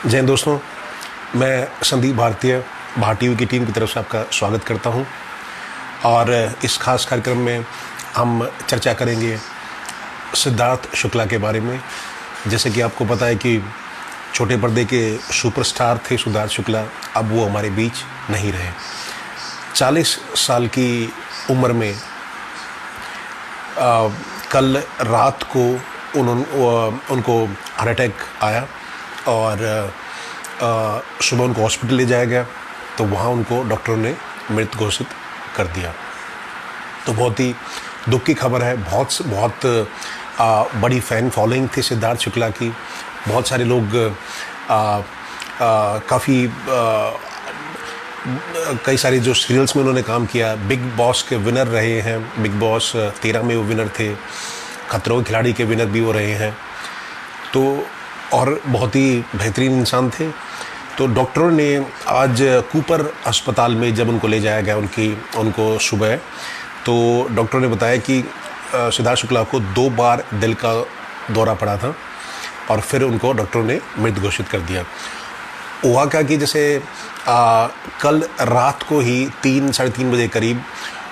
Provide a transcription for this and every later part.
जय हिंद दोस्तों, मैं संदीप भारतीय भारतीय की टीम की तरफ से आपका स्वागत करता हूं। और इस खास कार्यक्रम में हम चर्चा करेंगे सिद्धार्थ शुक्ला के बारे में। जैसे कि आपको पता है कि छोटे पर्दे के सुपरस्टार थे सिद्धार्थ शुक्ला, अब वो हमारे बीच नहीं रहे। 40 साल की उम्र में कल रात को उनको हार्ट अटैक आया और सुबह उनको हॉस्पिटल ले जाया गया, तो वहाँ उनको डॉक्टरों ने मृत घोषित कर दिया। तो बहुत ही दुख की खबर है। बहुत बड़ी फ़ैन फॉलोइंग थी सिद्धार्थ शुक्ला की। बहुत सारे लोग काफ़ी कई सारे जो सीरियल्स में उन्होंने काम किया, बिग बॉस के विनर रहे हैं। बिग बॉस 13 में वो विनर थे, खतरों के खिलाड़ी के विनर भी वो रहे हैं। तो और बहुत ही बेहतरीन इंसान थे। तो डॉक्टरों ने आज कूपर अस्पताल में जब उनको ले जाया गया उनको सुबह, तो डॉक्टरों ने बताया कि सिद्धार्थ शुक्ला को 2 बार दिल का दौरा पड़ा था और फिर उनको डॉक्टरों ने मृत घोषित कर दिया। हुआ क्या कि जैसे कल रात को ही 3 साढ़े 3 बजे करीब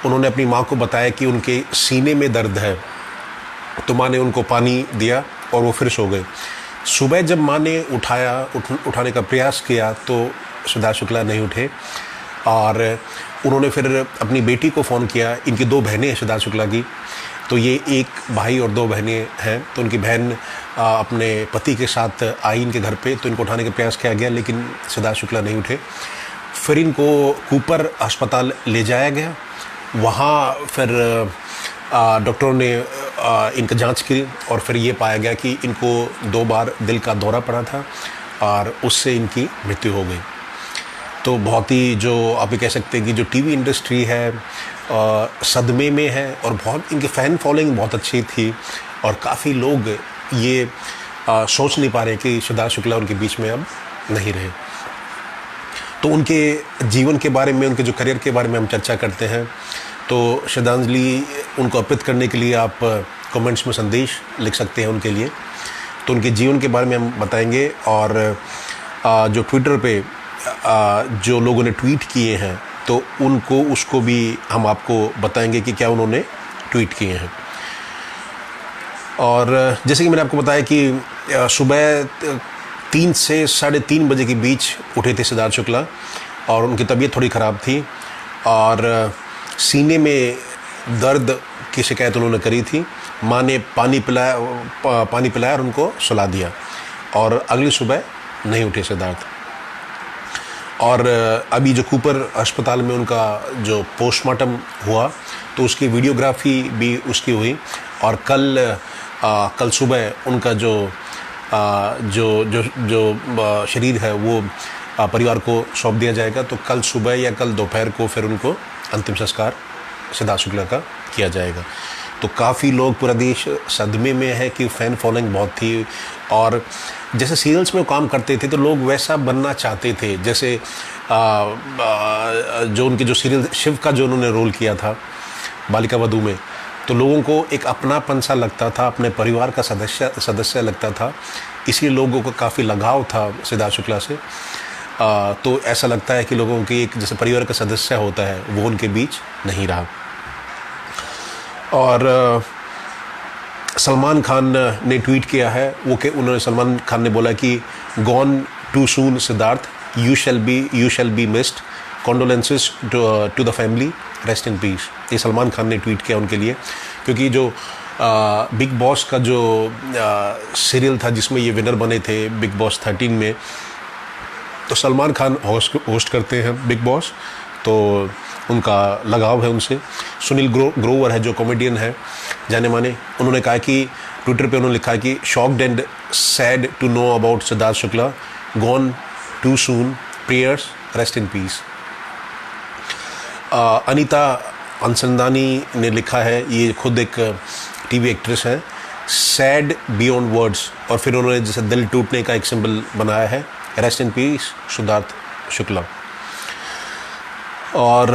उन्होंने अपनी माँ को बताया कि उनके सीने में दर्द है। तो माँ ने उनको पानी दिया और वो फिर सो गए। सुबह जब माँ ने उठाने का प्रयास किया तो सिद्धार्थ शुक्ला नहीं उठे और उन्होंने फिर अपनी बेटी को फ़ोन किया। इनकी 2 बहनें हैं सिद्धार्थ शुक्ला की, तो ये एक भाई और 2 बहनें हैं। तो उनकी बहन अपने पति के साथ आई इनके घर पे, तो इनको उठाने का प्रयास किया गया लेकिन सिद्धार्थ शुक्ला नहीं उठे। फिर इनको कूपर अस्पताल ले जाया गया। वहाँ फिर डॉक्टरों ने इनका जांच की और फिर ये पाया गया कि इनको 2 बार दिल का दौरा पड़ा था और उससे इनकी मृत्यु हो गई। तो बहुत ही, जो आप ये कह सकते हैं कि जो टीवी इंडस्ट्री है सदमे में है। और बहुत इनकी फ़ैन फॉलोइंग बहुत अच्छी थी और काफ़ी लोग ये सोच नहीं पा रहे कि सिद्धार्थ शुक्ला उनके बीच में अब नहीं रहे। तो उनके जीवन के बारे में, उनके जो करियर के बारे में हम चर्चा करते हैं। तो श्रद्धांजलि उनको अर्पित करने के लिए आप कमेंट्स में संदेश लिख सकते हैं उनके लिए। तो उनके जीवन के बारे में हम बताएंगे और जो ट्विटर पे जो लोगों ने ट्वीट किए हैं तो उसको भी हम आपको बताएंगे कि क्या उन्होंने ट्वीट किए हैं। और जैसे कि मैंने आपको बताया कि सुबह 3 से साढ़े 3 बजे के बीच उठे थे सिद्धार्थ शुक्ला और उनकी तबीयत थोड़ी ख़राब थी और सीने में दर्द की शिकायत उन्होंने करी थी। माँ ने पानी पिलाया और उनको सुला दिया और अगली सुबह नहीं उठे सिद्धार्थ। और अभी जो कूपर अस्पताल में उनका जो पोस्टमार्टम हुआ तो उसकी वीडियोग्राफी भी उसकी हुई और कल सुबह उनका जो शरीर है वो परिवार को सौंप दिया जाएगा। तो कल सुबह या कल दोपहर को फिर उनको अंतिम संस्कार सिद्धार्थ शुक्ला का किया जाएगा। तो काफ़ी लोग, पूरा देश सदमे में है कि फ़ैन फॉलोइंग बहुत थी। और जैसे सीरियल्स में काम करते थे तो लोग वैसा बनना चाहते थे। जैसे जो उनके जो सीरियल शिव का जो उन्होंने रोल किया था बालिका वधू में, तो लोगों को एक अपनापन सा लगता था, अपने परिवार का सदस्य लगता था। इसलिए लोगों को काफ़ी लगाव था सिद्धार्थ शुक्ला से। तो ऐसा लगता है कि लोगों के एक जैसे परिवार का सदस्य होता है वो उनके बीच नहीं रहा। और सलमान खान ने ट्वीट किया है सलमान खान ने बोला कि gone to soon Siddharth, you shall be missed, condolences to the family, rest in peace. ये सलमान खान ने ट्वीट किया उनके लिए, क्योंकि जो बिग बॉस का जो सीरियल था जिसमें ये विनर बने थे बिग बॉस 13 में, तो सलमान खान होस्ट करते हैं बिग बॉस, तो उनका लगाव है उनसे। सुनील ग्रोवर है जो कॉमेडियन है जाने माने, उन्होंने कहा कि ट्विटर पे उन्होंने लिखा है कि shocked and sad to know about Siddharth Shukla, gone to soon, prayers, rest in peace. Anita Hassanandani ने लिखा है, ये खुद एक टीवी एक्ट्रेस है, सैड बियॉन्ड वर्ड्स, और फिर उन्होंने जैसे दिल टूटने का एक सिंबल बनाया है, rest in piece Siddharth Shukla. और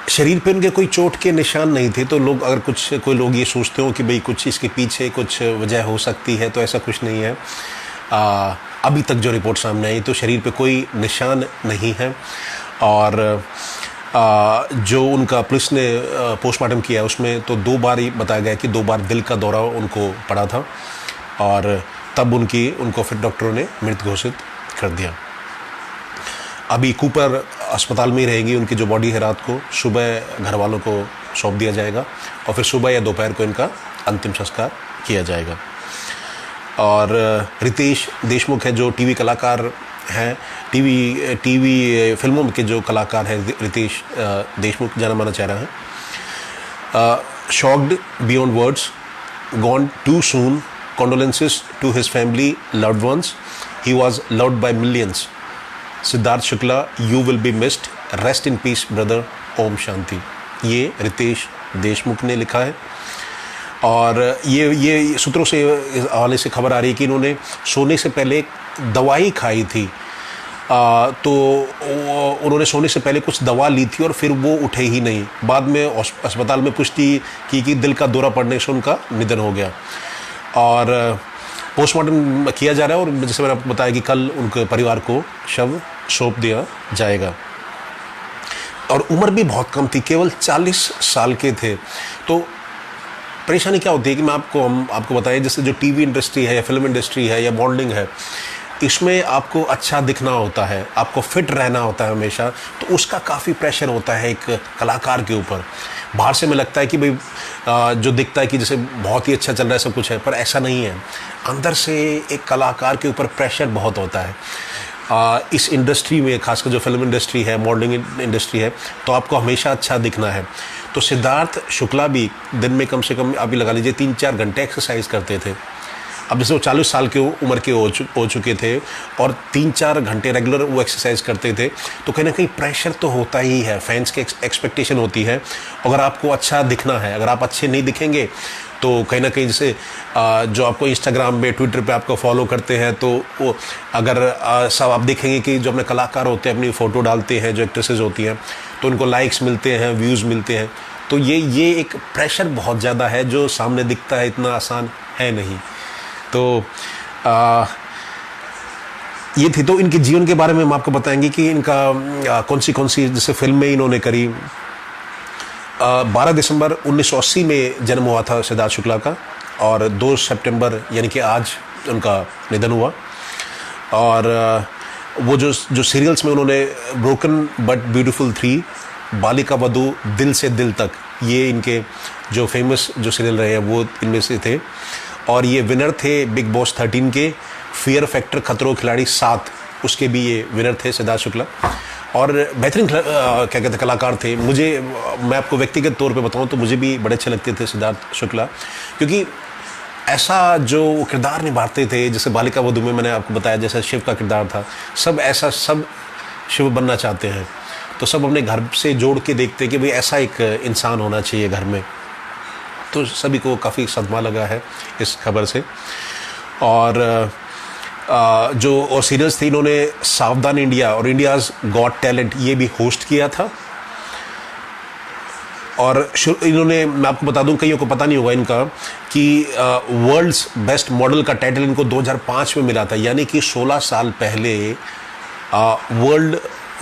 शरीर पे उनके कोई चोट के निशान नहीं थे। तो लोग अगर कोई लोग ये सोचते हो कि भाई कुछ इसके पीछे कुछ वजह हो सकती है, तो ऐसा कुछ नहीं है। अभी तक जो रिपोर्ट सामने आई तो शरीर पे कोई निशान नहीं है। और जो उनका पुलिस ने पोस्टमार्टम किया उसमें तो 2 बार ही बताया गया कि 2 बार दिल का दौरा उनको पड़ा था और तब उनको फिर डॉक्टरों ने मृत घोषित कर दिया। अभी कूपर अस्पताल में ही रहेंगी। उनकी जो बॉडी है रात को सुबह घर वालों को सौंप दिया जाएगा और फिर सुबह या दोपहर को इनका अंतिम संस्कार किया जाएगा। और रितेश देशमुख है जो टीवी कलाकार हैं, टीवी फिल्मों के जो कलाकार हैं, रितेश देशमुख जाना माना चेहरा है। Shocked beyond words, gone too soon, condolences to his family, loved ones. He was loved by millions. Siddharth Shukla, you will be missed. Rest in peace, brother. Om Shanti. ये रितेश देशमुख ने लिखा है। और ये सूत्रों से हवाले से खबर आ रही है कि इन्होंने सोने से पहले दवाई खाई थी। तो उन्होंने सोने से पहले कुछ दवा ली थी और फिर वो उठे ही नहीं। बाद में अस्पताल में पुष्टि की कि दिल का दौरा पड़ने से उनका निधन हो गया। और पोस्टमार्टम किया जा रहा है और जैसे मैंने आपको बताया कि कल उनके परिवार को शव सौंप दिया जाएगा। और उम्र भी बहुत कम थी, केवल 40 साल के थे। तो परेशानी क्या होती है कि हम आपको बताएं, जैसे जो टीवी इंडस्ट्री है या फिल्म इंडस्ट्री है या मॉडलिंग है, इसमें आपको अच्छा दिखना होता है, आपको फिट रहना होता है हमेशा। तो उसका काफ़ी प्रेशर होता है एक कलाकार के ऊपर। बाहर से में लगता है कि भाई जो दिखता है कि जैसे बहुत ही अच्छा चल रहा है, सब कुछ है, पर ऐसा नहीं है। अंदर से एक कलाकार के ऊपर प्रेशर बहुत होता है। इस इंडस्ट्री में, खासकर जो फिल्म इंडस्ट्री है, मॉडलिंग इंडस्ट्री है, तो आपको हमेशा अच्छा दिखना है। तो सिद्धार्थ शुक्ला भी दिन में कम से कम अभी लगा लीजिए 3-4 घंटे एक्सरसाइज करते थे। अब जैसे वो 40 साल के उम्र के हो चुके थे और 3-4 घंटे रेगुलर वो एक्सरसाइज करते थे, तो कहीं ना कहीं प्रेशर तो होता ही है, फैंस की एक्सपेक्टेशन होती है। अगर आपको अच्छा दिखना है, अगर आप अच्छे नहीं दिखेंगे तो कहीं ना कहीं जैसे जो आपको इंस्टाग्राम में, ट्विटर पे आपको फॉलो करते हैं, तो वो अगर सब आप देखेंगे कि जो अपने कलाकार होते हैं अपनी फ़ोटो डालते हैं, जो एक्ट्रेसेस होती हैं, तो उनको लाइक्स मिलते हैं, व्यूज़ मिलते हैं। तो ये एक प्रेशर बहुत ज़्यादा है जो सामने दिखता है, इतना आसान है नहीं। तो ये थी तो इनके जीवन के बारे में हम आपको बताएंगे कि इनका कौन सी जैसे फिल्में इन्होंने करी। 12 दिसंबर 1980 में जन्म हुआ था सिद्धार्थ शुक्ला का और 2 सितंबर यानी कि आज उनका निधन हुआ। और वो जो सीरियल्स में उन्होंने broken but beautiful 3, Balika Vadhu, दिल से दिल तक, ये इनके जो फेमस जो सीरियल रहे हैं वो इनमें से थे। और ये विनर थे बिग बॉस 13 के, फियर फैक्टर खतरों खिलाड़ी 7, उसके भी ये विनर थे सिद्धार्थ शुक्ला। और बेहतरीन क्या कहते हैं कलाकार थे। मैं आपको व्यक्तिगत तौर पे बताऊं तो मुझे भी बड़े अच्छे लगते थे सिद्धार्थ शुक्ला, क्योंकि ऐसा जो किरदार निभाते थे, जैसे बालिका वधू में मैंने आपको बताया जैसा शिव का किरदार था, सब शिव बनना चाहते हैं। तो सब अपने घर से जोड़ के देखते हैं कि भाई ऐसा एक इंसान होना चाहिए घर में। तो सभी को काफ़ी सदमा लगा है इस खबर से। और जो सीरियल्स थी, इन्होंने सावधान इंडिया और इंडियाज़ गॉट टैलेंट ये भी होस्ट किया था। और इन्होंने, मैं आपको बता दूं, कईयों को पता नहीं होगा इनका, कि वर्ल्ड्स बेस्ट मॉडल का टाइटल इनको 2005 में मिला था। यानी कि 16 साल पहले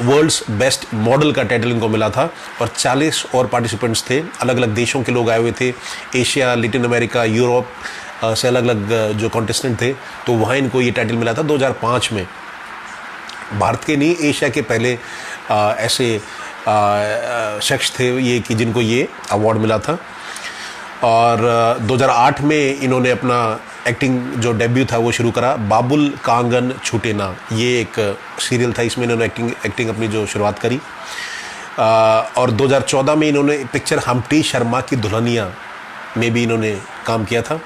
वर्ल्ड्स बेस्ट मॉडल का टाइटल इनको मिला था। और 40 और पार्टिसिपेंट्स थे, अलग अलग देशों के लोग आए हुए थे, एशिया, लैटिन अमेरिका, यूरोप से अलग अलग जो कॉन्टेस्टेंट थे। तो वहाँ इनको ये टाइटल मिला था 2005 में। भारत के नहीं, एशिया के पहले ऐसे शख्स थे ये कि जिनको ये अवार्ड मिला था। और 2008 में इन्होंने अपना एक्टिंग जो डेब्यू था वो शुरू करा, बाबुल का आंगन छूटे ना, ये एक सीरियल था, इसमें इन्होंने एक्टिंग अपनी जो शुरुआत करी। और 2014 में इन्होंने पिक्चर हम्प्टी शर्मा की दुल्हनिया में भी इन्होंने काम किया था।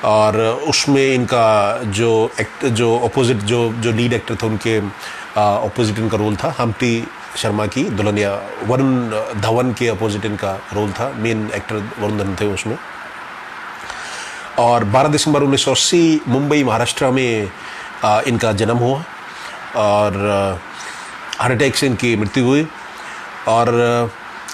और उसमें इनका जो अपोजिट जो लीड एक्टर थे उनके अपोजिट इनका रोल था, हम्प्टी शर्मा की दुल्हनिया। वरुण धवन के अपोजिट इनका रोल था, मेन एक्टर वरुण धवन थे उसमें। और 12 दिसंबर 1980 मुंबई महाराष्ट्र में इनका जन्म हुआ और हार्ट अटैक से इनकी मृत्यु हुई। और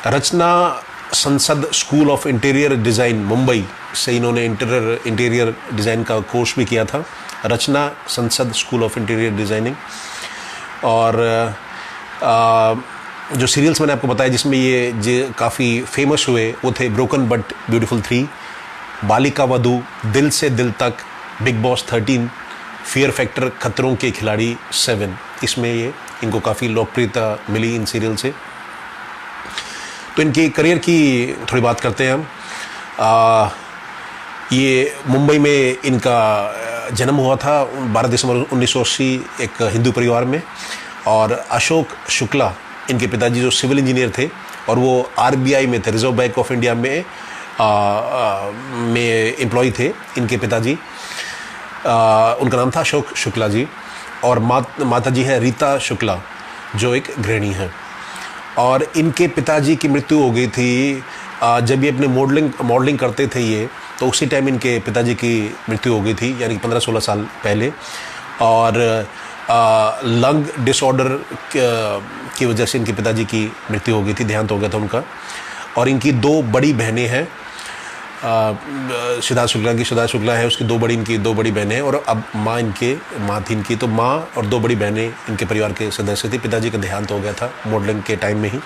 रचना Sansad school of interior design Mumbai से इन्होंने इंटीरियर डिज़ाइन का कोर्स भी किया था। रचना Sansad school of interior designing. और जो सीरियल्स मैंने आपको बताया जिसमें ये काफ़ी फेमस हुए वो थे broken but beautiful 3, Balika Vadhu, दिल से दिल तक, बिग बॉस 13, फियर फैक्टर, खतरों के खिलाड़ी 7। इसमें ये इनको काफ़ी लोकप्रियता मिली इन सीरियल से। तो इनके करियर की थोड़ी बात करते हैं हम। ये मुंबई में इनका जन्म हुआ था 12 दिसंबर 1980 एक हिंदू परिवार में। और अशोक शुक्ला इनके पिताजी जो सिविल इंजीनियर थे और वो आरबीआई में थे, रिजर्व बैंक ऑफ इंडिया में एम्प्लॉय थे इनके पिताजी। उनका नाम था अशोक शुक्ला जी। और माता जी है रीता शुक्ला जो एक गृहिणी है। और इनके पिताजी की मृत्यु हो गई थी जब ये अपने मॉडलिंग करते थे ये, तो उसी टाइम इनके पिताजी की मृत्यु हो गई थी, यानी 15-16 साल पहले। और लंग डिसऑर्डर की वजह से इनके पिताजी की मृत्यु हो गई थी, देहांत हो गया था उनका। और इनकी 2 बड़ी बहनें हैं, सिद्धार्थ शुक्ला है उसकी इनकी 2 बड़ी बहनें हैं। और अब माँ थी इनकी, तो माँ और 2 बड़ी बहनें इनके परिवार के सदस्य थी। पिताजी का देहांत हो गया था मॉडलिंग के टाइम में ही।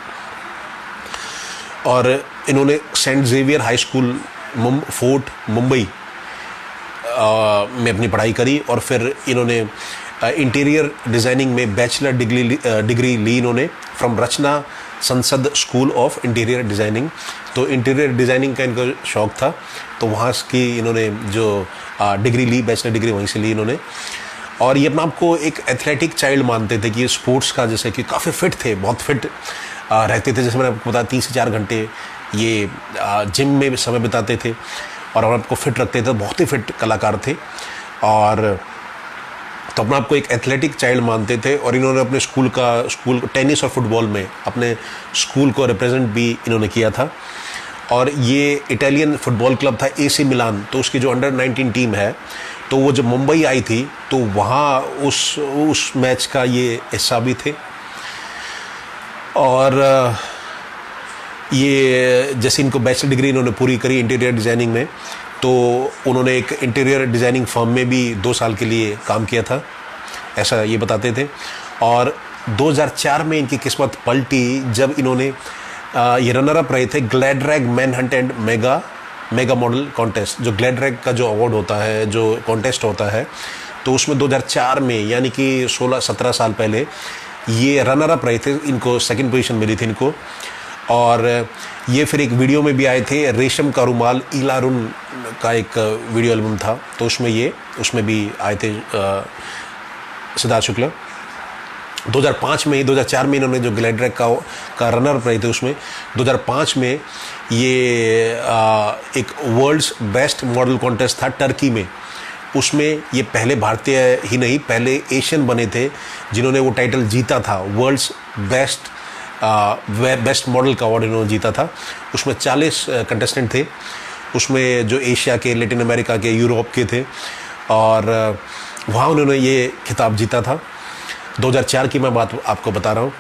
और इन्होंने saint Xavier high school Fort Mumbai में अपनी पढ़ाई करी। और फिर इन्होंने इंटीरियर डिज़ाइनिंग में बैचलर डिग्री ली इन्होंने from Rachana Sansad school of interior designing. तो इंटीरियर डिज़ाइनिंग का इनको शौक़ था, तो वहाँ की इन्होंने जो डिग्री ली, बैचलर डिग्री वहीं से ली इन्होंने। और ये अपना आपको एक एथलेटिक चाइल्ड मानते थे कि ये स्पोर्ट्स का, जैसे कि काफ़ी फिट थे, बहुत फिट रहते थे। जैसे मैंने आपको बताया 3 से 4 घंटे ये जिम में समय बिताते थे और आपको फिट रखते थे, बहुत ही फिट कलाकार थे। और तो अपना आपको एक एथलेटिक चाइल्ड मानते थे। और इन्होंने अपने स्कूल टेनिस और फुटबॉल में अपने स्कूल को रिप्रेजेंट भी इन्होंने किया था। और ये इटालियन फुटबॉल क्लब था AC मिलान, तो उसकी जो अंडर 19 टीम है, तो वो जब मुंबई आई थी तो वहाँ उस मैच का ये हिस्सा भी थे। और ये जैसे इनको बैचलर डिग्री इन्होंने पूरी करी इंटीरियर डिज़ाइनिंग में, तो उन्होंने एक इंटीरियर डिज़ाइनिंग फर्म में भी 2 साल के लिए काम किया था, ऐसा ये बताते थे। और 2004 में इनकी किस्मत पलटी जब इन्होंने ये रनर अप रहे थे Gladrags manhunt and mega model contest. जो ग्लैडरैग का जो अवार्ड होता है, जो कॉन्टेस्ट होता है, तो उसमें 2004 में, यानी कि 16-17 साल पहले ये रनर अप रहे थे। इनको 2nd पोजीशन मिली थी इनको। और ये फिर एक वीडियो में भी आए थे, रेशम का रुमाल इलारुन का एक वीडियो एल्बम था, तो उसमें भी आए थे सिद्धार्थ शुक्ला। 2005 में, 2004 में इन्होंने जो ग्लैडरैग का रनर अप रहे थे, उसमें 2005 में ये एक वर्ल्ड्स बेस्ट मॉडल कॉन्टेस्ट था टर्की में। उसमें ये पहले भारतीय ही नहीं, पहले एशियन बने थे जिन्होंने वो टाइटल जीता था। वर्ल्ड्स बेस्ट मॉडल का अवार्ड इन्होंने जीता था। उसमें 40 कंटेस्टेंट थे, उसमें जो एशिया के, लैटिन अमेरिका के, यूरोप के थे। और वहाँ उन्होंने ये खिताब जीता था। 2004 की मैं बात आपको बता रहा हूँ।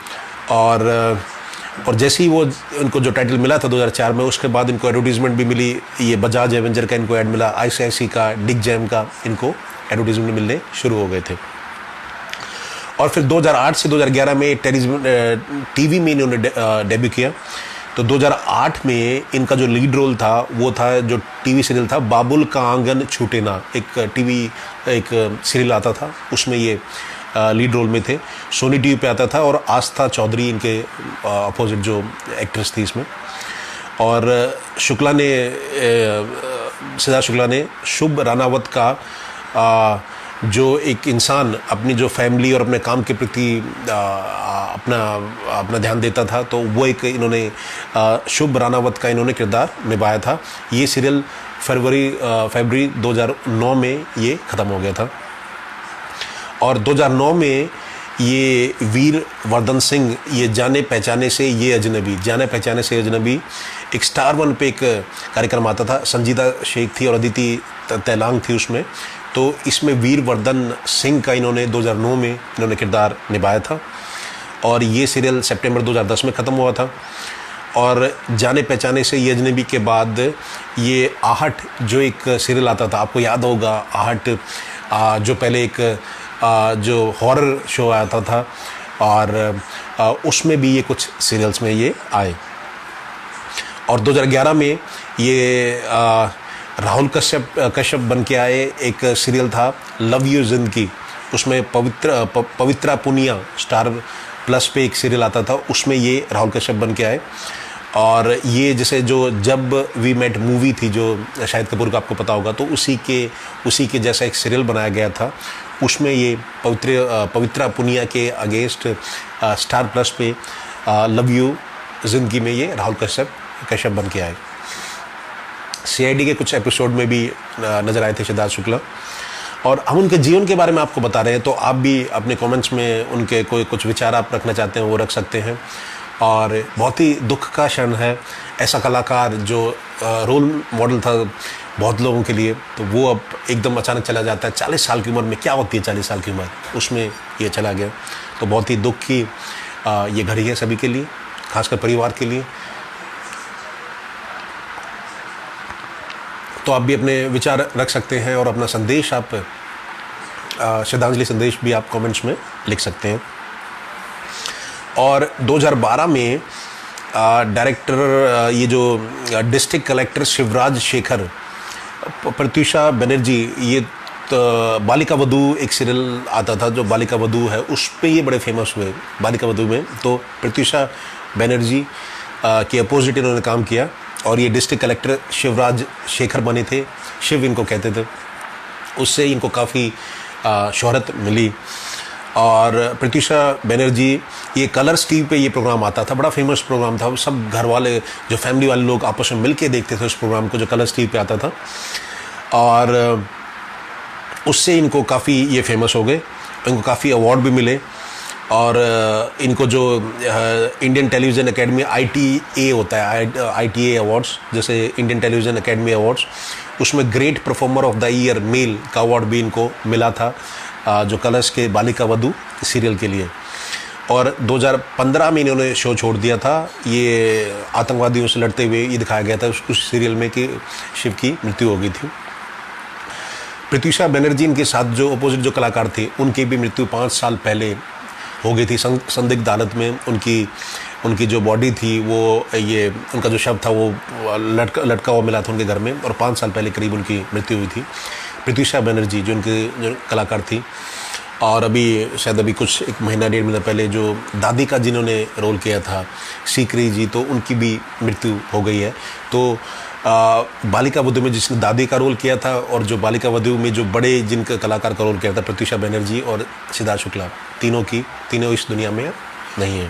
और जैसे ही वो उनको जो टाइटल मिला था 2004 में, उसके बाद इनको एडवर्टीज़मेंट भी मिली। ये बजाज एवेंजर का इनको ऐड मिला, ICICI का, डिग जैम का इनको एडवर्टीज़मेंट मिलने शुरू हो गए थे। और फिर 2008 से 2011 में टीवी में इन्होंने डेब्यू किया। तो 2008 में इनका जो लीड रोल था वो था जो टीवी सीरियल था बाबुल का आंगन छूटे ना, एक सीरियल आता था, उसमें ये लीड रोल में थे। सोनी टीवी पे आता था और आस्था चौधरी इनके अपोजिट जो एक्ट्रेस थी इसमें। और सिद्धार्थ शुक्ला ने शुभ रानावत का जो एक इंसान अपनी जो फैमिली और अपने काम के प्रति अपना ध्यान देता था, तो वो एक इन्होंने शुभ रानावत का इन्होंने किरदार निभाया था। ये सीरियल फरवरी 2009 में ये ख़त्म हो गया था। और 2009 में ये वीर वर्धन सिंह, ये जाने पहचाने से ये अजनबी एक स्टार वन पे एक कार्यक्रम आता था। संजीदा शेख थी और अदिति तैलांग थी उसमें। तो इसमें वीर वर्धन सिंह का इन्होंने 2009 में इन्होंने किरदार निभाया था। और ये सीरियल सितंबर 2010 में ख़त्म हुआ था। और जाने पहचाने से ये अजनबी के बाद ये आहट जो एक सीरियल आता था, आपको याद होगा आहट, जो पहले एक जो हॉरर शो आता था, और उसमें भी ये कुछ सीरियल्स में ये आए। और 2011 में ये राहुल कश्यप बन के आए। एक सीरियल था लव यू जिंदगी, उसमें पवित्रा पुनिया स्टार प्लस पे एक सीरियल आता था, उसमें ये राहुल कश्यप बन के आए। और ये जैसे जो जब वी मेट मूवी थी जो शाहिद कपूर का आपको पता होगा, तो उसी के जैसा एक सीरियल बनाया गया था, उसमें ये पवित्रा पुनिया के अगेंस्ट स्टार प्लस पे लव यू जिंदगी में ये राहुल कश्यप बन के आए। CID के कुछ एपिसोड में भी नज़र आए थे सिद्धार्थ शुक्ला। और हम उनके जीवन के बारे में आपको बता रहे हैं, तो आप भी अपने कमेंट्स में उनके कोई कुछ विचार आप रखना चाहते हैं वो रख सकते हैं। और बहुत ही दुख का क्षण है, ऐसा कलाकार जो रोल मॉडल था बहुत लोगों के लिए, तो वो अब एकदम अचानक चला जाता है। 40 साल की उम्र में, क्या होती है 40 साल की उम्र, उसमें ये चला गया। तो बहुत ही दुख की ये घड़ी है सभी के लिए, खासकर परिवार के लिए। तो आप भी अपने विचार रख सकते हैं और अपना संदेश आप श्रद्धांजलि संदेश भी आप कमेंट्स में लिख सकते हैं। और 2012 में डायरेक्टर ये जो डिस्ट्रिक्ट कलेक्टर शिवराज शेखर, प्रत्यूषा बनर्जी, ये तो बालिका वधू एक सीरियल आता था जो बालिका वधू है, उस पे ये बड़े फेमस हुए बालिका वधू में। तो प्रत्यूषा बनर्जी के अपोजिट इन्होंने काम किया और ये डिस्ट्रिक्ट कलेक्टर शिवराज शेखर बने थे, शिव इनको कहते थे। उससे इनको काफ़ी शोहरत मिली। और प्रत्यूषा बनर्जी, ये कलर्स टीवी पे ये प्रोग्राम आता था, बड़ा फेमस प्रोग्राम था। सब घर वाले जो फैमिली वाले लोग आपस में मिल के देखते थे उस प्रोग्राम को, जो कलर्स टीवी पे आता था। और उससे इनको काफ़ी ये फेमस हो गए, इनको काफ़ी अवार्ड भी मिले। और इनको जो इंडियन टेलीविज़न एकेडमी ITA होता है, ITA अवार्ड्स, जैसे इंडियन टेलीविज़न एकेडमी अवार्ड्स, उसमें great performer of the year male का अवार्ड भी इनको मिला था, जो कलर्स के बालिका वधू सीरियल के लिए। और 2015 में इन्होंने शो छोड़ दिया था। ये आतंकवादियों से लड़ते हुए ये दिखाया गया था उस सीरियल में कि शिव की मृत्यु हो गई थी। प्रत्यूषा बनर्जी इनके साथ जो अपोजिट जो कलाकार थे, उनकी भी मृत्यु 5 साल पहले हो गई थी संदिग्ध हालत में। उनकी जो बॉडी थी वो ये उनका जो शव था वो लटका हुआ मिला था उनके घर में, और 5 साल पहले करीब उनकी मृत्यु हुई थी। प्रत्यूषा बनर्जी जो कलाकार थी। और अभी शायद कुछ 1-1.5 महीना पहले जो दादी का जिन्होंने रोल किया था सीकरी जी, तो उनकी भी मृत्यु हो गई है। तो बालिका वधू में जिसने दादी का रोल किया था, और जो बालिका वधू में जो बड़े जिनका कलाकार का रोल किया था, प्रत्यूषा बनर्जी और सिद्धार्थ शुक्ला, तीनों इस दुनिया में नहीं है।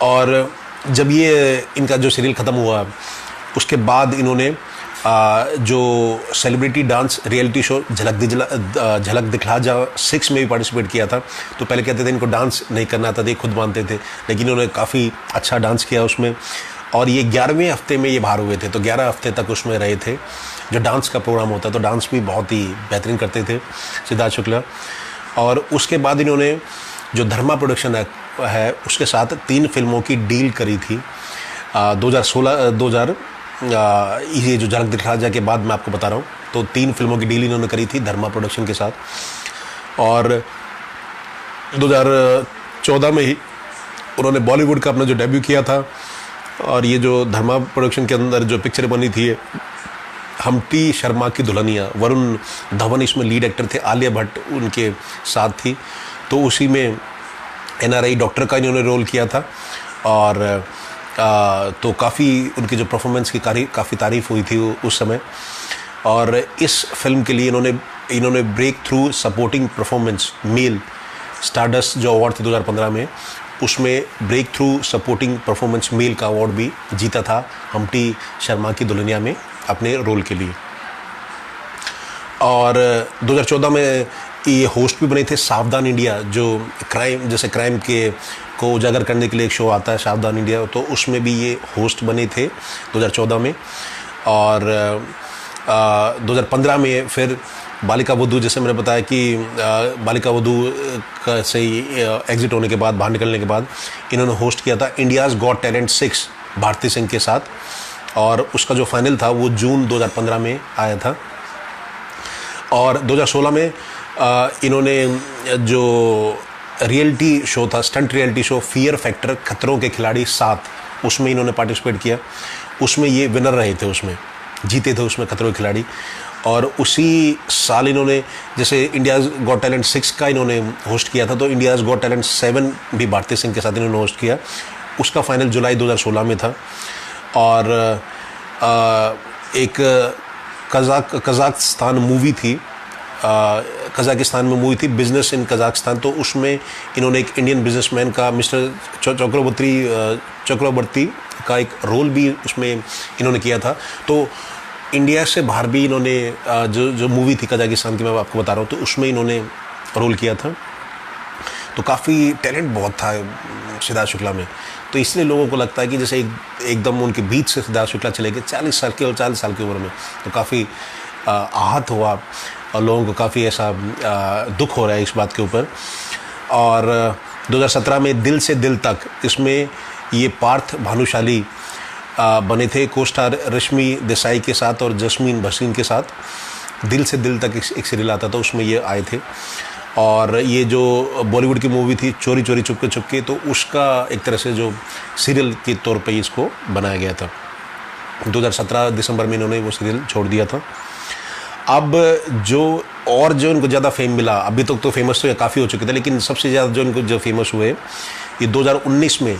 और जब ये इनका जो सीरियल ख़त्म हुआ, उसके बाद इन्होंने जो सेलिब्रिटी डांस रियलिटी शो झलक दिखला जा 6 में भी पार्टिसिपेट किया था। तो पहले कहते थे इनको डांस नहीं करना था, ये खुद मानते थे, लेकिन इन्होंने काफ़ी अच्छा डांस किया उसमें। और ये 11वें हफ्ते में ये बाहर हुए थे, तो 11 हफ्ते तक उसमें रहे थे। जो डांस का प्रोग्राम होता है, तो डांस भी बहुत ही बेहतरीन करते थे सिद्धार्थ शुक्ला। और उसके बाद इन्होंने जो धर्मा प्रोडक्शन है उसके साथ 3 फिल्मों की डील करी थी। 2016 ये जो झलक दिखला जा के बाद मैं आपको बता रहा हूँ, तो 3 फिल्मों की डील इन्होंने करी थी धर्मा प्रोडक्शन के साथ। और 2014 में ही उन्होंने बॉलीवुड का अपना जो डेब्यू किया था। और ये जो धर्मा प्रोडक्शन के अंदर जो पिक्चर बनी थी, हम्टी शर्मा की दुल्हनिया, वरुण धवन इसमें लीड एक्टर थे, आलिया भट्ट उनके साथ थी। तो उसी में NRI डॉक्टर का इन्होंने रोल किया था। और तो काफ़ी उनकी जो परफॉर्मेंस की काफ़ी तारीफ़ हुई थी उस समय। और इस फिल्म के लिए इन्होंने breakthrough supporting performance male Stardust जो अवार्ड थे 2015 में, उसमें breakthrough supporting performance male का अवार्ड भी जीता था हम्टी शर्मा की दुल्हनिया में अपने रोल के लिए। और 2014 में ये होस्ट भी बने थे सावधान इंडिया, जो क्राइम को उजागर करने के लिए एक शो आता है सावधान इंडिया, तो उसमें भी ये होस्ट बने थे 2014 में। और 2015 में फिर बालिका वधू, जैसे मैंने बताया कि बालिका वधू का से एग्जिट होने के बाद, बाहर निकलने के बाद, इन्होंने होस्ट किया था India's got talent 6 Bharti Singh के साथ। और उसका जो फाइनल था वो जून 2015 में आया था। और 2016 में इन्होंने जो रियलिटी शो था, stunt reality show fear factor खतरों के खिलाड़ी 7, उसमें इन्होंने पार्टिसिपेट किया। उसमें ये विनर रहे थे, उसमें जीते थे उसमें खतरों के खिलाड़ी। और उसी साल इन्होंने जैसे इंडियाज़ गॉट टैलेंट 6 का इन्होंने होस्ट किया था, तो इंडियाज़ गॉट टैलेंट 7 भी भारती सिंह के साथ इन्होंने होस्ट किया। उसका फाइनल जुलाई 2016 में था। और एक कज़ाकिस्तान मूवी थी, कज़ाकिस्तान में मूवी थी बिजनेस इन कज़ाकिस्तान, तो उसमें इन्होंने एक इंडियन बिजनेसमैन का मिस्टर चक्रवर्ती का एक रोल भी उसमें इन्होंने किया था। तो इंडिया से बाहर भी इन्होंने जो मूवी थी कज़ाकिस्तान की, मैं आपको बता रहा हूँ, तो उसमें इन्होंने रोल किया था। तो काफ़ी टैलेंट बहुत था सिद्धार्थ शुक्ला में। तो इसलिए लोगों को लगता है कि जैसे एकदम उनके बीच से सिद्धार्थ शुक्ला चले गए 40 साल की उम्र में, तो काफ़ी आहत हुआ और लोगों को काफ़ी ऐसा दुख हो रहा है इस बात के ऊपर। और 2017 में दिल से दिल तक, इसमें ये पार्थ भानुशाली बने थे को स्टार रश्मि देसाई के साथ और जस्मीन भसीन के साथ। दिल से दिल तक एक सीरियल आता था, उसमें ये आए थे। और ये जो बॉलीवुड की मूवी थी चोरी चोरी चुपके चुपके, तो उसका एक तरह से जो सीरियल के तौर पे इसको बनाया गया था। 2017 दिसंबर में इन्होंने वो सीरियल छोड़ दिया था। अब जो इनको ज़्यादा फेम मिला, अभी तक तो फेमस तो काफ़ी हो चुके थे, लेकिन सबसे ज़्यादा जो इनको जो फेमस हुए ये 2019 में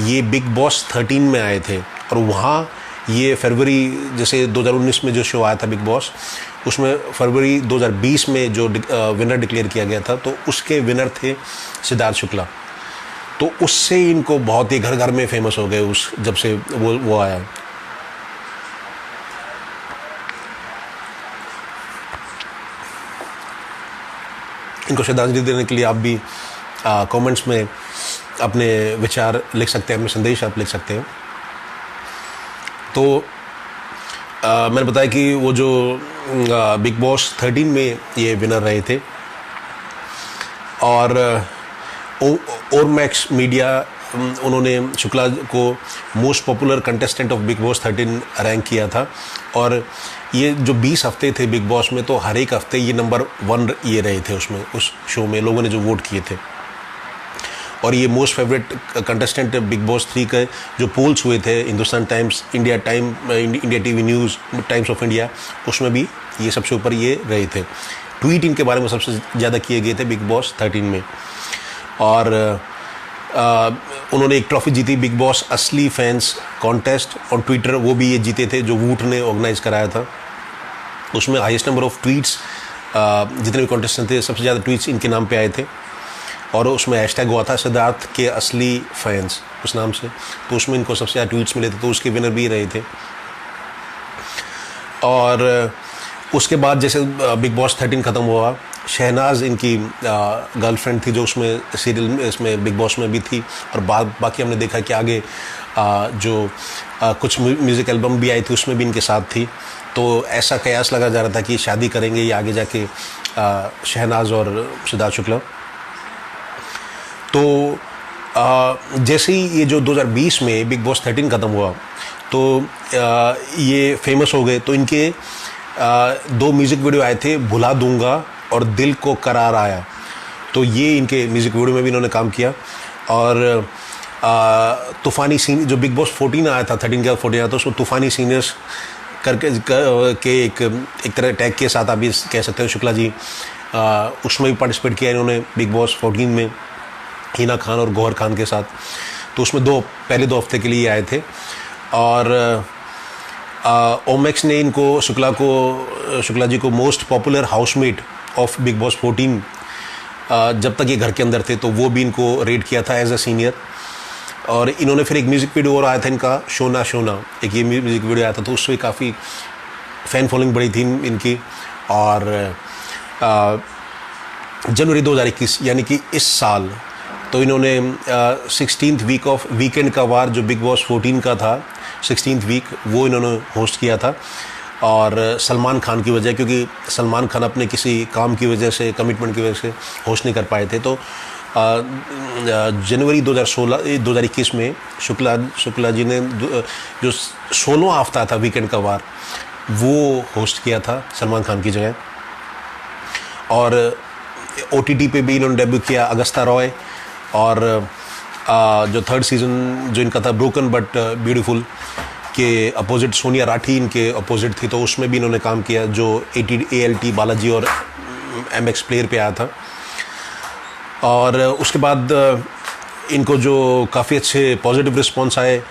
ये बिग बॉस 13 में आए थे। और वहाँ ये फरवरी, जैसे 2019 में जो शो आया था बिग बॉस, उसमें फरवरी 2020 में जो विनर डिक्लेयर किया गया था, तो उसके विनर थे सिद्धार्थ शुक्ला। तो उससे इनको बहुत ही घर घर में फेमस हो गए उस जब से वो आया। इनको श्रद्धांजलि देने के लिए आप भी कमेंट्स में अपने विचार लिख सकते हैं, अपने संदेश आप लिख सकते हैं। तो मैंने बताया कि वो जो बिग बॉस 13 में ये विनर रहे थे। और ओरमैक्स मीडिया उन्होंने शुक्ला को most popular contestant of big boss 13 rank किया था। और ये जो 20 हफ्ते थे बिग बॉस में, तो हर एक हफ्ते ये नंबर 1 ये रहे थे उसमें, उस शो में लोगों ने जो वोट किए थे। और ये most favourite contestant big boss 3 के जो पोल्स हुए थे, Hindustan times, India TV news, times of India, उसमें भी ये सबसे ऊपर ये रहे थे। ट्वीट इनके बारे में सबसे ज़्यादा किए गए थे बिग बॉस 13 में। और उन्होंने एक ट्रॉफी जीती, बिग बॉस असली फैंस कॉन्टेस्ट ऑन ट्विटर, वो भी ये जीते थे, जो वूट ने ऑर्गेनाइज कराया था। उसमें हाईएस्ट नंबर ऑफ ट्वीट्स, जितने भी कॉन्टेस्टेंट थे सबसे ज़्यादा ट्वीट्स इनके नाम पे आए थे। और उसमें हैशटैग हुआ था सिद्धार्थ के असली फैंस उस नाम से, तो उसमें इनको सबसे ज़्यादा ट्वीट्स मिले थे, तो उसके विनर भी रहे थे। और उसके बाद जैसे बिग बॉस 13 ख़त्म हुआ, शहनाज इनकी गर्लफ्रेंड थी जो उसमें सीरियल इसमें बिग बॉस में भी थी। और बाकी हमने देखा कि आगे जो कुछ म्यूज़िक एल्बम भी आई थी उसमें भी इनके साथ थी। तो ऐसा कयास लगा जा रहा था कि शादी करेंगे ये आगे जाके शहनाज और सिद्धार्थ शुक्ला। तो जैसे ही ये जो 2020 में बिग बॉस 13 ख़त्म हुआ, तो ये फेमस हो गए। तो इनके 2 म्यूज़िक वीडियो आए थे, भुला दूंगा और दिल को करार आया। तो ये इनके म्यूज़िक वीडियो में भी इन्होंने काम किया। और तूफ़ानी सीन जो बिग बॉस 14 आया था, 13 का 14 आया था, उसमें तूफ़ानी सीनियर्स के एक तरह टैग के साथ आप भी कह सकते हैं शुक्ला जी, उसमें भी पार्टिसिपेट किया इन्होंने बिग बॉस 14 में, हिना खान और गौहर खान के साथ। तो उसमें पहले 2 हफ्ते के लिए आए थे। और ओमैक्स ने इनको शुक्ला जी को most popular housemate of big boss 14 जब तक ये घर के अंदर थे, तो वो भी इनको रेट किया था एज अ सीनियर। और इन्होंने फिर एक म्यूज़िक वीडियो और आया था इनका, शोना शोना, एक ये म्यूज़िक वीडियो आया था, तो उससे काफ़ी फ़ैन फॉलोइंग बढ़ी थी इनकी। और जनवरी 2021 यानी कि इस साल, तो इन्होंने 16th वीक ऑफ वीकेंड का वार जो बिग बॉस 14 का था, 16th वीक, वो इन्होंने होस्ट किया था। और सलमान खान की वजह, क्योंकि सलमान खान अपने किसी काम की वजह से, कमिटमेंट की वजह से होस्ट नहीं कर पाए थे। तो जनवरी 2021 में शुक्ला जी ने जो 16वां हफ्ता था वीकेंड का वार, वो होस्ट किया था सलमान खान की जगह। और OTT पे भी इन्होंने डेब्यू किया अगस्ता रॉय, और जो थर्ड सीज़न जो इनका था ब्रोकन बट ब्यूटीफुल के अपोजिट सोनिया राठी इनके अपोजिट थी, तो उसमें भी इन्होंने काम किया जो ALT बालाजी और MX प्लेयर पे आया था। और उसके बाद इनको जो काफ़ी अच्छे पॉजिटिव रिस्पॉन्स आए,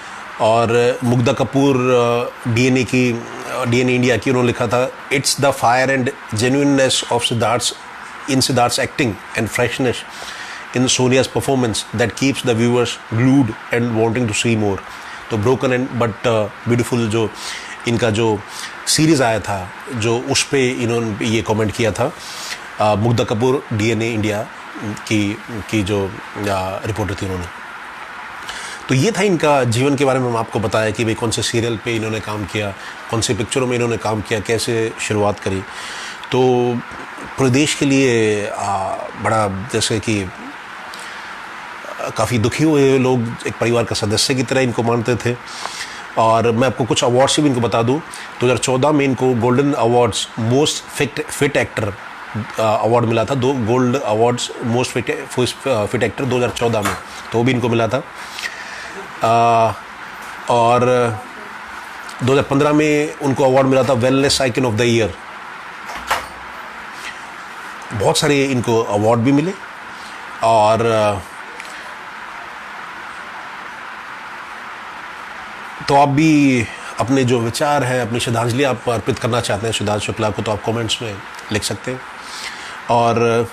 और मुग्धा कपूर DNA इंडिया की उन्होंने लिखा था, it's the fire and genuineness of Siddharth's acting and freshness in सोनिया's performance that keeps the viewers glued and wanting to see more. तो ब्रोकन एंड बट ब्यूटीफुल जो इनका जो सीरीज़ आया था, जो उस पे इन्होंने ये कमेंट किया था, मुग्धा कपूर DNA इंडिया की जो रिपोर्टर थी उन्होंने। तो ये था इनका जीवन के बारे में। हम आपको बताया कि भाई कौन से सीरियल पे इन्होंने काम किया, कौन से पिक्चरों में इन्होंने काम किया, कैसे शुरुआत करी। तो प्रदेश के लिए बड़ा जैसे कि काफ़ी दुखी हुए लोग, एक परिवार का सदस्य की तरह इनको मानते थे। और मैं आपको कुछ अवार्ड्स भी इनको बता दूं, 2014 में इनको golden awards most fit actor award मिला था। 2 gold awards most fit actor 2014 में, तो वो भी इनको मिला था। और 2015 में उनको अवार्ड मिला था wellness icon of the year. बहुत सारे इनको अवार्ड भी मिले। और तो आप भी अपने जो विचार हैं, अपनी श्रद्धांजलि आप अर्पित करना चाहते हैं सिद्धार्थ शुक्ला को, तो आप कमेंट्स में लिख सकते हैं। और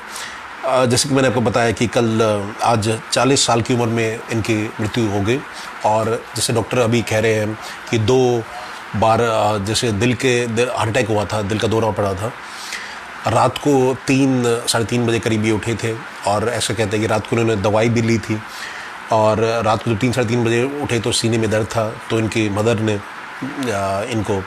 जैसे कि मैंने आपको बताया कि कल आज 40 साल की उम्र में इनकी मृत्यु हो गई। और जैसे डॉक्टर अभी कह रहे हैं कि 2 बार जैसे हार्ट अटैक हुआ था, दिल का दौरा पड़ा था। रात को 3 साढ़े 3 बजे करीब ये उठे थे, और ऐसा कहते हैं कि रात को उन्होंने दवाई भी ली थी। और रात को जब 3 साढ़े 3 बजे उठे तो सीने में दर्द था, तो इनकी मदर ने इनको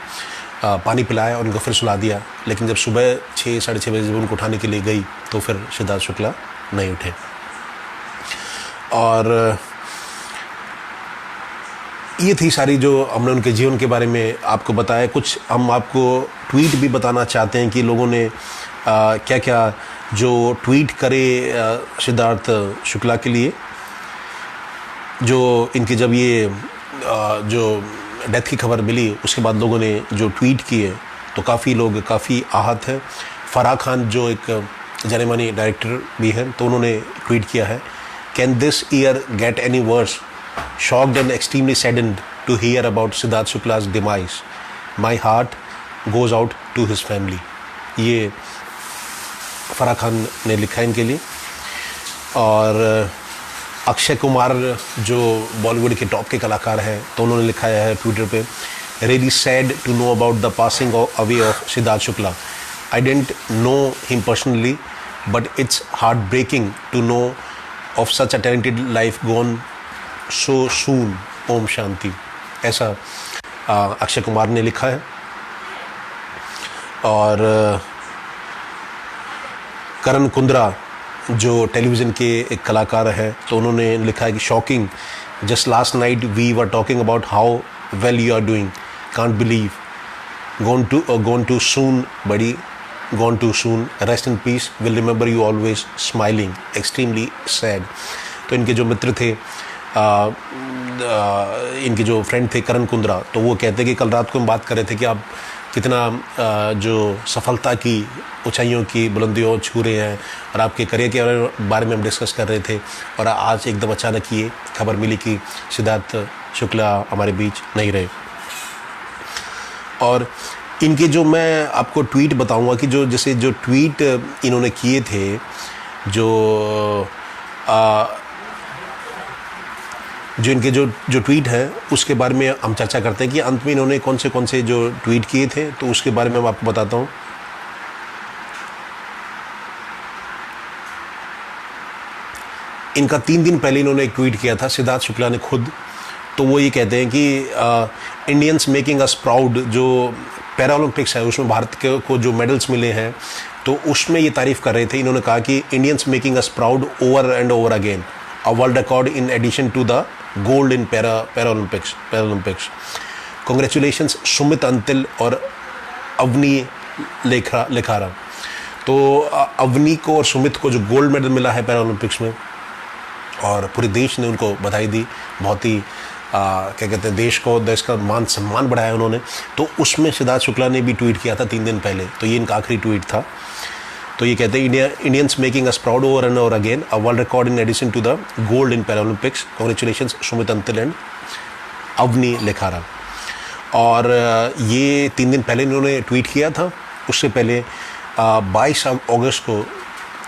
पानी पिलाया और उनको फिर सुला दिया। लेकिन जब सुबह 6 साढ़े 6 बजे जब उनको उठाने के लिए गई तो फिर सिद्धार्थ शुक्ला नहीं उठे। और ये थी सारी जो हमने उनके जीवन के बारे में आपको बताया। कुछ हम आपको ट्वीट भी बताना चाहते हैं कि लोगों ने क्या क्या जो ट्वीट करे सिद्धार्थ शुक्ला के लिए। जो इनकी जब ये जो डेथ की खबर मिली उसके बाद लोगों ने जो ट्वीट किए तो काफ़ी लोग काफ़ी आहत हैं। फराह खान जो एक जाने मानी डायरेक्टर भी हैं, तो उन्होंने ट्वीट किया है, can this year get any worse, shocked and extremely saddened to hear about Siddharth शुक्ला's demise, my heart goes out to his family. ये फराह खान ने लिखा है इनके लिए। और अक्षय कुमार जो बॉलीवुड के टॉप के कलाकार हैं, तो उन्होंने लिखा है ट्विटर पे, really sad to know about the passing away of Siddharth Shukla. I don't know him personally but it's heart breaking to know of such a talented life gone so soon, ओम शांति। ऐसा अक्षय कुमार ने लिखा है। और करण कुंद्रा जो टेलीविज़न के एक कलाकार हैं, तो उन्होंने लिखा है कि shocking, just last night we were talking about how well you are doing, can't believe, gone to soon buddy, gone to soon, rest in peace, will remember you always, smiling, extremely sad. तो इनके जो मित्र थे, इनके जो friend थे करण कुंद्रा, तो वो कहते हैं कि कल रात को हम बात कर रहे थे कि आप कितना जो सफलता की ऊंचाइयों की बुलंदियों छू रहे हैं, और आपके करियर के बारे में हम डिस्कस कर रहे थे। और आज एकदम अचानक ये खबर मिली कि सिद्धार्थ शुक्ला हमारे बीच नहीं रहे। और इनके जो मैं आपको ट्वीट बताऊंगा कि जो जैसे जो ट्वीट इन्होंने किए थे, जो इनके जो ट्वीट हैं उसके बारे में हम चर्चा करते हैं कि अंत में इन्होंने कौन से जो ट्वीट किए थे, तो उसके बारे में मैं आपको बताता हूँ। इनका 3 दिन पहले इन्होंने एक ट्वीट किया था सिद्धार्थ शुक्ला ने खुद। तो वो ये कहते हैं कि इंडियंस मेकिंग अस प्राउड, जो पैरा ओलंपिक्स है उसमें भारत को जो मेडल्स मिले हैं, तो उसमें ये तारीफ़ कर रहे थे। इन्होंने कहा कि Indians making us proud over and over again, a world record in addition to the gold in para Olympics. Congratulations Sumit Antil और अवनी लेखारा। तो अवनी को और सुमित को जो गोल्ड मेडल मिला है पैरा ओलंपिक्स में, और पूरे देश ने उनको बधाई दी, बहुत ही क्या कहते हैं, देश का मान सम्मान बढ़ाया उन्होंने। तो उसमें सिद्धार्थ शुक्ला ने भी ट्वीट किया था 3 दिन पहले, तो ये इनका आखिरी ट्वीट था। तो ये कहते हैं, Indians making us proud over and over again, a world record in addition to the gold in para Olympics, congratulations Sumit Antil and Avani Lekhara. और ये 3 दिन पहले इन्होंने ट्वीट किया था। उससे पहले 22 अगस्त को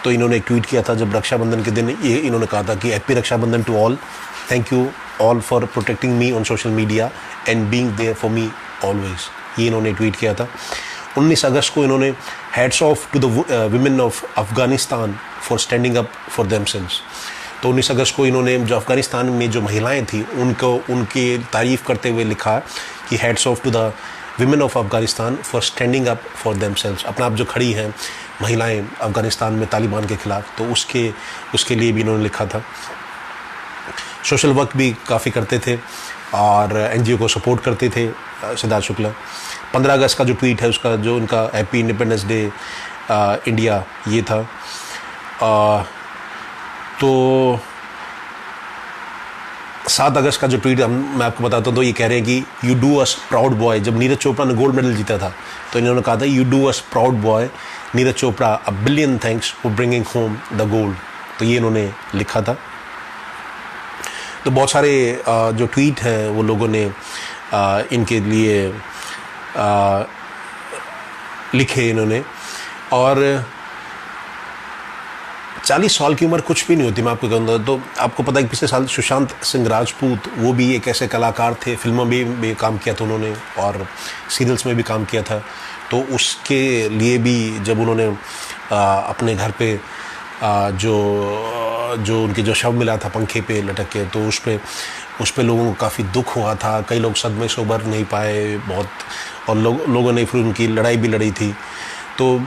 तो इन्होंने एक ट्वीट किया था, जब रक्षाबंधन के दिन ये इन्होंने कहा था कि happy Rakshabandhan to all, thank you all for protecting me on social media and being there for me always, ये इन्होंने ट्वीट किया था। 19 अगस्त को इन्होंने hats off to the women of Afghanistan for standing up for themselves. तो 19 अगस्त को इन्होंने जो अफगानिस्तान में जो महिलाएं थी उनकी तारीफ़ करते हुए लिखा कि hats off to the women of Afghanistan for standing up for themselves, अपना आप जो खड़ी हैं महिलाएं अफगानिस्तान में तालिबान के ख़िलाफ़, तो उसके लिए भी इन्होंने लिखा था। सोशल वर्क भी काफ़ी करते थे और एनजीओ को सपोर्ट करते थे सिद्धार्थ शुक्ला। 15 अगस्त का जो ट्वीट है उसका, जो उनका हैप्पी इंडिपेंडेंस डे इंडिया, ये था। तो 7 अगस्त का जो ट्वीट मैं आपको बताता हूँ, तो ये कह रहे हैं कि you do us proud boy. जब नीरज चोपड़ा ने गोल्ड मेडल जीता था तो इन्होंने कहा था, you do us proud boy Neeraj Chopra, a billion thanks for bringing home the gold. तो ये इन्होंने लिखा था। तो बहुत सारे जो ट्वीट हैं वो लोगों ने इनके लिए लिखे इन्होंने। और 40 साल की उम्र कुछ भी नहीं होती, मैं आपको कहूँगा। तो आपको पता है कि पिछले साल सुशांत सिंह राजपूत, वो भी एक ऐसे कलाकार थे, फिल्मों में भी काम किया था उन्होंने और सीरियल्स में भी काम किया था। तो उसके लिए भी जब उन्होंने अपने घर पे जो उनके जो शव मिला था पंखे पे लटक के, तो उस पे लोगों को काफ़ी दुख हुआ था। कई लोग सदमे से उभर नहीं पाए बहुत, और लोगों ने फिर उनकी लड़ाई भी लड़ी थी। तो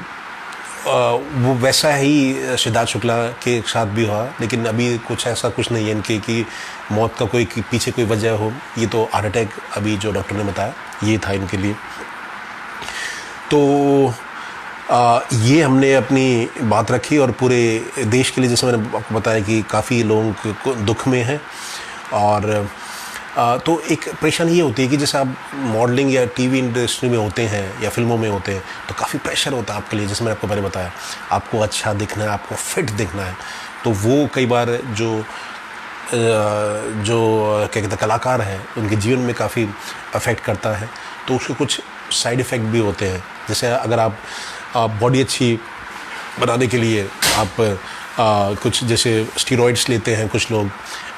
वो वैसा ही सिद्धार्थ शुक्ला के साथ भी हुआ, लेकिन अभी कुछ ऐसा कुछ नहीं है इनके कि मौत का कोई पीछे कोई वजह हो। ये तो हार्ट अटैक अभी जो डॉक्टर ने बताया ये था इनके लिए। तो ये हमने अपनी बात रखी और पूरे देश के लिए, जैसे मैंने आपको बताया कि काफ़ी लोगों को दुख में हैं। और तो एक परेशानी ये होती है कि जैसे आप मॉडलिंग या टीवी इंडस्ट्री में होते हैं या फिल्मों में होते हैं तो काफ़ी प्रेशर होता है आपके लिए। जैसे मैंने आपको पहले बताया, आपको अच्छा दिखना है, आपको फिट दिखना है। तो वो कई बार जो क्या कहते हैं कलाकार हैं उनके जीवन में काफ़ी अफेक्ट करता है। तो उसके कुछ साइड इफ़ेक्ट भी होते हैं। जैसे अगर आप बॉडी अच्छी बनाने के लिए आप कुछ जैसे स्टीरॉइड्स लेते हैं कुछ लोग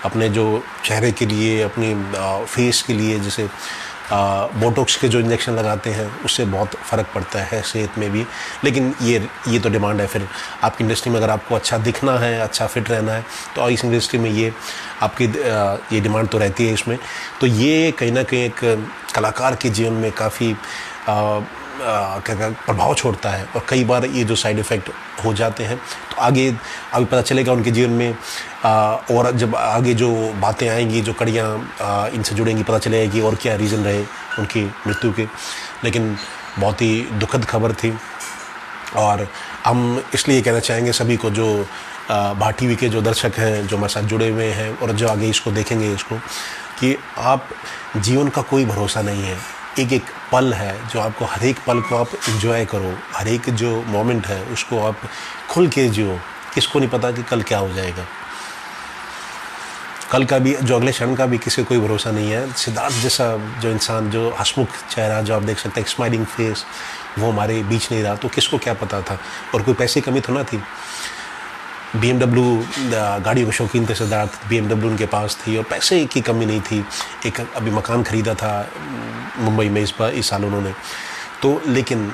अपने जो चेहरे के लिए, अपनी फेस के लिए, जैसे बोटॉक्स के जो इंजेक्शन लगाते हैं, उससे बहुत फ़र्क पड़ता है सेहत में भी। लेकिन ये तो डिमांड है फिर आपकी इंडस्ट्री में। अगर आपको अच्छा दिखना है, अच्छा फिट रहना है, तो इस इंडस्ट्री में ये आपकी ये डिमांड तो रहती है इसमें। तो ये कहीं ना कहीं एक कलाकार के जीवन में काफ़ी क्या प्रभाव छोड़ता है। और कई बार ये जो साइड इफ़ेक्ट हो जाते हैं तो आगे अभी पता चलेगा उनके जीवन में। और जब आगे जो बातें आएंगी, जो कड़ियाँ इनसे जुड़ेंगी, पता चलेगा कि और क्या रीज़न रहे उनकी मृत्यु के। लेकिन बहुत ही दुखद खबर थी। और हम इसलिए कहना चाहेंगे सभी को, जो भारत टीवी के जो दर्शक हैं, जो हमारे साथ जुड़े हुए हैं और जो आगे इसको देखेंगे इसको, कि आप जीवन का कोई भरोसा नहीं है। एक एक पल है जो आपको, हर एक पल को आप एंजॉय करो, हर एक जो मोमेंट है उसको आप खुल के जियो। किसको नहीं पता कि कल क्या हो जाएगा। कल का भी, जो अगले क्षण का भी किसी को कोई भरोसा नहीं है। सिद्धार्थ जैसा जो इंसान, जो हंसमुख चेहरा जो आप देख सकते हैं, स्माइलिंग फेस, वो हमारे बीच नहीं रहा। तो किसको क्या पता था। और कोई पैसे की कमी तो ना थी। BMW गाड़ियों के शौकीन थे सिद्धार्थ, BMW उनके पास थी और पैसे की कमी नहीं थी। एक अभी मकान ख़रीदा था मुंबई में इस साल उन्होंने। तो लेकिन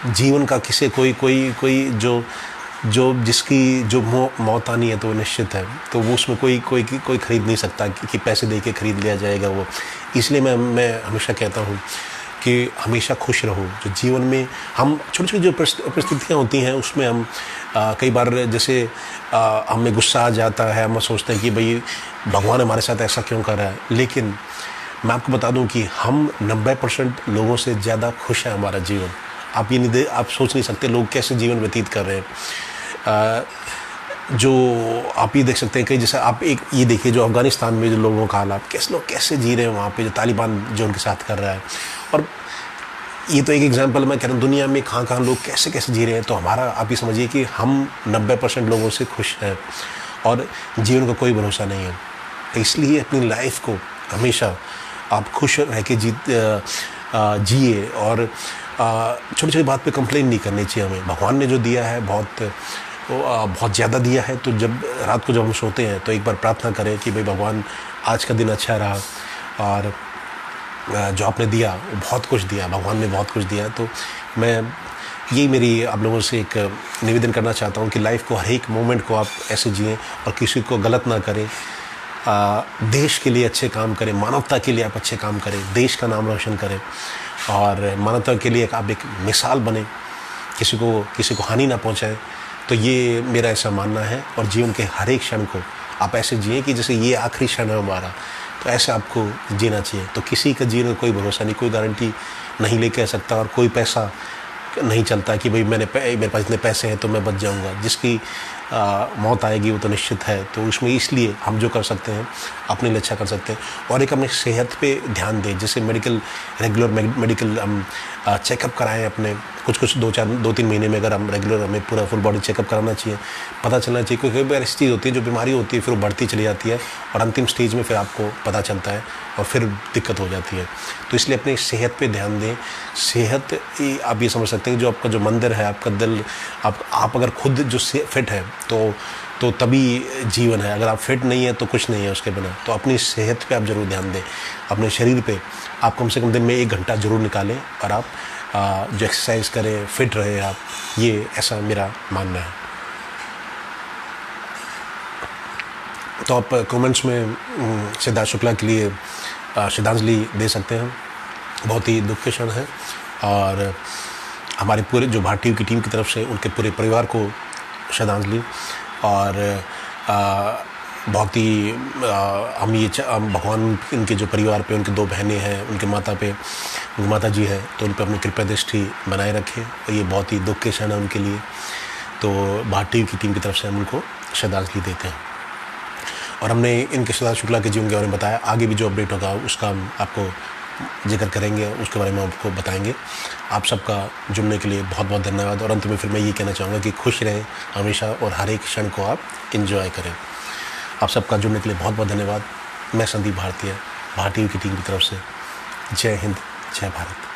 जीवन का किसी कोई जो जिसकी जो मौत आनी है तो वो निश्चित है। तो वो उसमें कोई ख़रीद नहीं सकता कि पैसे दे के ख़रीद लिया जाएगा वो। इसलिए मैं हमेशा कहता हूँ कि हमेशा खुश रहो। जो जीवन में हम छोटी छोटी जो परिस्थितियाँ होती हैं उसमें हम कई बार जैसे हमें गुस्सा आ जाता है, हम सोचते हैं कि भाई भगवान हमारे साथ ऐसा क्यों कर रहा है। लेकिन मैं आपको बता दूं कि हम 90% लोगों से ज़्यादा खुश है हमारा जीवन। आप ये नहीं दे, आप सोच नहीं सकते लोग कैसे जीवन व्यतीत कर रहे हैं। जो आप ये देख सकते हैं कि जैसे आप एक ये देखिए जो अफ़गानिस्तान में जो लोगों का हालात, कैसे लोग कैसे जी रहे हैं वहाँ पे, जो तालिबान जो उनके साथ कर रहा है। और ये तो एक एग्जांपल मैं कह रहा हूँ, दुनिया में कहाँ कहाँ लोग कैसे कैसे जी रहे हैं। तो हमारा आप ये समझिए कि हम 90% लोगों से खुश हैं और जीवन का कोई भरोसा नहीं है। तो इसलिए अपनी लाइफ को हमेशा आप खुश रह के जिए और छोटी छोटी बात पे कंप्लेन नहीं करनी चाहिए हमें। भगवान ने जो दिया है बहुत ज़्यादा दिया है। तो जब रात को जब हम सोते हैं तो एक बार प्रार्थना करें कि भाई भगवान आज का दिन अच्छा रहा और जो आपने दिया वो बहुत कुछ दिया, भगवान ने बहुत कुछ दिया। तो मैं यही मेरी आप लोगों से एक निवेदन करना चाहता हूँ कि लाइफ को, हर एक मोमेंट को आप ऐसे जिएं और किसी को गलत ना करें। देश के लिए अच्छे काम करें, मानवता के लिए आप अच्छे काम करें, देश का नाम रोशन करें और मानवता के लिए आप एक मिसाल बने, किसी को हानि ना पहुँचाएं। तो ये मेरा ऐसा मानना है। और जीवन के हर एक क्षण को आप ऐसे जिएं कि जैसे ये आखिरी क्षण है हमारा, तो ऐसे आपको जीना चाहिए। तो किसी का जीवन कोई भरोसा नहीं, कोई गारंटी नहीं लेके आ सकता और कोई पैसा नहीं चलता कि भाई मेरे पास इतने पैसे हैं तो मैं बच जाऊंगा। जिसकी मौत आएगी वो तो निश्चित है। तो उसमें इसलिए हम जो कर सकते हैं अपने लिए अच्छा कर सकते हैं और एक अपने सेहत पे ध्यान दें। जैसे रेगुलर मेडिकल हम चेकअप कराएं अपने, कुछ 2-3 महीने में अगर हम रेगुलर, हमें पूरा फुल बॉडी चेकअप कराना चाहिए, पता चलना चाहिए। क्योंकि कई बार ऐसी चीज़ होती है जो बीमारी होती है फिर वो बढ़ती चली जाती है और अंतिम स्टेज में फिर आपको पता चलता है और फिर दिक्कत हो जाती है। तो इसलिए अपनी सेहत पे ध्यान दें। सेहत आप ये समझ सकते हैं जो आपका जो मंदिर है, आपका दिल, आप अगर खुद जो फिट है तो तभी जीवन है। अगर आप फिट नहीं है तो कुछ नहीं है उसके बिना। तो अपनी सेहत पे आप ज़रूर ध्यान दें, अपने शरीर पे आप कम से कम दिन में 1 घंटा ज़रूर निकालें और आप जो एक्सरसाइज करें, फिट रहे आप। ये ऐसा मेरा मानना है। तो आप कमेंट्स में सिद्धार्थ शुक्ला के लिए श्रद्धांजलि दे सकते हैं। बहुत ही दुख के क्षण है और हमारे पूरे जो भारतीय की टीम की तरफ से उनके पूरे परिवार को श्रद्धांजलि। और बहुत ही हम भगवान इनके जो परिवार पे, उनके 2 बहनें हैं, उनके माता जी है, तो उन पर अपनी कृपा दृष्टि बनाए रखें। और ये बहुत ही दुख के क्षण है उनके लिए। तो भारतीय की टीम की तरफ से हम उनको श्रद्धांजलि देते हैं। और हमने इनके सिद्धार्थ शुक्ला के जीवन के बारे में बताया। आगे भी जो अपडेट होगा उसका हम आपको जिक्र करेंगे, उसके बारे में आपको बताएंगे। आप सबका जुड़ने के लिए बहुत बहुत धन्यवाद। और अंत में फिर मैं ये कहना चाहूँगा कि खुश रहें हमेशा और हर एक क्षण को आप एंजॉय करें। आप सबका जुड़ने के लिए बहुत बहुत धन्यवाद। मैं संदीप भारतीय, भारतीय की टीम की तरफ से। जय हिंद, जय भारत।